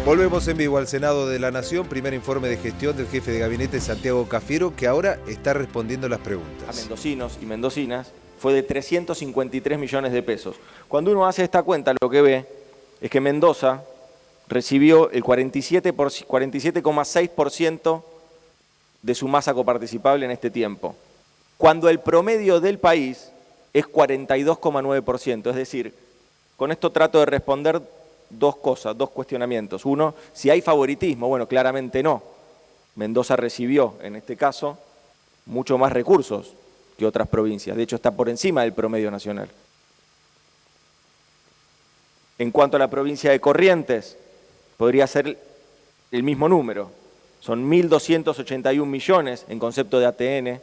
Volvemos en vivo al Senado de la Nación, primer informe de gestión del jefe de gabinete Santiago Cafiero, que ahora está respondiendo las preguntas. A mendocinos y mendocinas fue de 353 millones de pesos. Cuando uno hace esta cuenta, lo que ve es que Mendoza recibió el 47,6% de su masa coparticipable en este tiempo, cuando el promedio del país es 42,9%. Es decir, con esto trato de responder dos cosas, dos cuestionamientos. Uno, si hay favoritismo. Bueno, claramente no. Mendoza recibió, en este caso, mucho más recursos que otras provincias. De hecho, está por encima del promedio nacional. En cuanto a la provincia de Corrientes, podría ser el mismo número. Son 1.281 millones en concepto de ATN.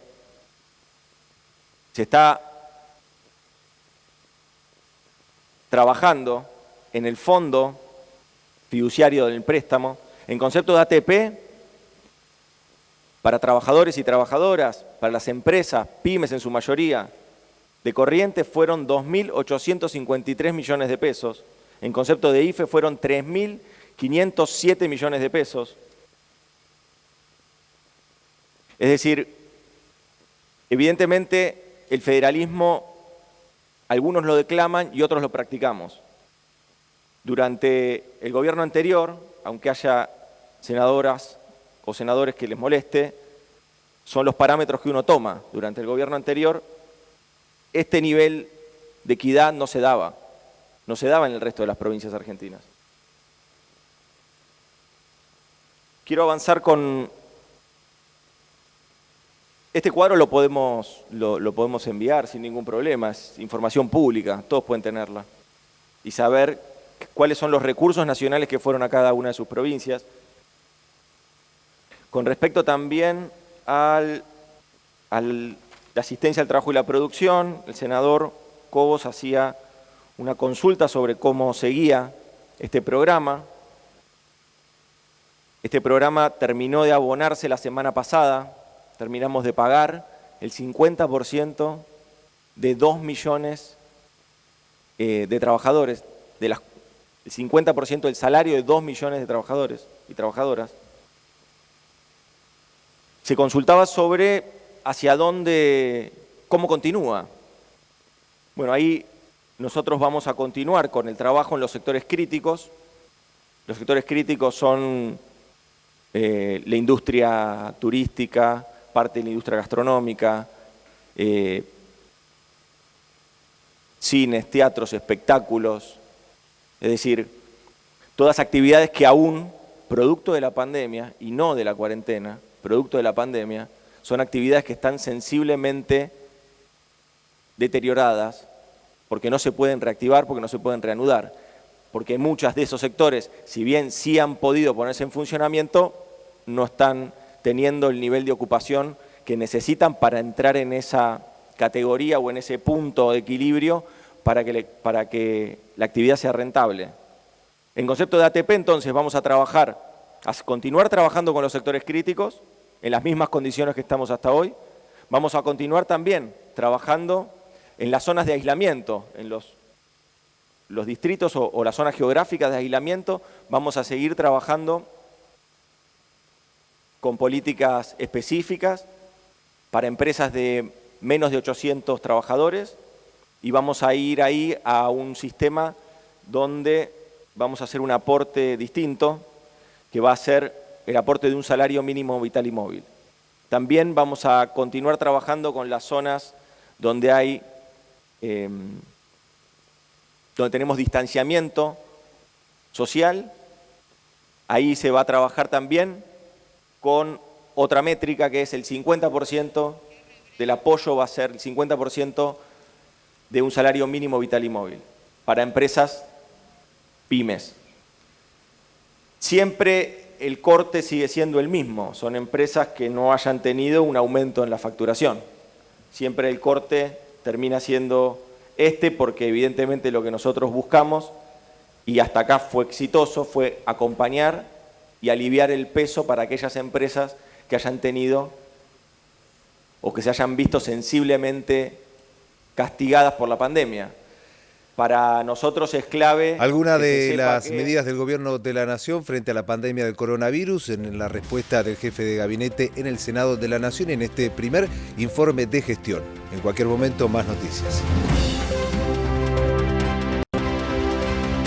Se está trabajando en el fondo fiduciario del préstamo, en concepto de ATP, para trabajadores y trabajadoras, para las empresas, pymes en su mayoría, de Corrientes fueron 2.853 millones de pesos, en concepto de IFE fueron 3.507 millones de pesos. Es decir, evidentemente el federalismo, algunos lo declaman y otros lo practicamos. Durante el gobierno anterior, aunque haya senadoras o senadores que les moleste, son los parámetros que uno toma. Durante el gobierno anterior, este nivel de equidad no se daba en el resto de las provincias argentinas. Quiero avanzar con... Este cuadro lo podemos enviar sin ningún problema, es información pública, todos pueden tenerla, y saber cuáles son los recursos nacionales que fueron a cada una de sus provincias. Con respecto también a la asistencia al trabajo y la producción, el senador Cobos hacía una consulta sobre cómo seguía este programa. Este programa terminó de abonarse la semana pasada, terminamos de pagar el 50% de 2 millones de trabajadores, el 50% del salario de 2 millones de trabajadores y trabajadoras. Se consultaba sobre hacia dónde, cómo continúa. Bueno, ahí nosotros vamos a continuar con el trabajo en los sectores críticos. Los sectores críticos son la industria turística, parte de la industria gastronómica, cines, teatros, espectáculos, es decir, todas actividades que aún, producto de la pandemia y no de la cuarentena, producto de la pandemia, son actividades que están sensiblemente deterioradas porque no se pueden reactivar, porque no se pueden reanudar, porque muchas de esos sectores, si bien sí han podido ponerse en funcionamiento, no están teniendo el nivel de ocupación que necesitan para entrar en esa categoría o en ese punto de equilibrio para que la actividad sea rentable. En concepto de ATP, entonces, vamos a continuar trabajando con los sectores críticos en las mismas condiciones que estamos hasta hoy. Vamos a continuar también trabajando en las zonas de aislamiento, en los distritos o las zonas geográficas de aislamiento. Vamos a seguir trabajando con políticas específicas para empresas de menos de 800 trabajadores y vamos a ir ahí a un sistema donde vamos a hacer un aporte distinto, que va a ser el aporte de un salario mínimo vital y móvil. También vamos a continuar trabajando con las zonas donde donde tenemos distanciamiento social. Ahí se va a trabajar también con otra métrica que es el 50% del apoyo, va a ser el 50% de un salario mínimo vital y móvil para empresas pymes. Siempre el corte sigue siendo el mismo, son empresas que no hayan tenido un aumento en la facturación. Siempre el corte termina siendo porque evidentemente lo que nosotros buscamos, y hasta acá fue exitoso, fue acompañar y aliviar el peso para aquellas empresas que hayan tenido o que se hayan visto sensiblemente castigadas por la pandemia. Para nosotros es clave. Algunas de las medidas del Gobierno de la Nación frente a la pandemia del coronavirus en la respuesta del jefe de gabinete en el Senado de la Nación en este primer informe de gestión. En cualquier momento, más noticias.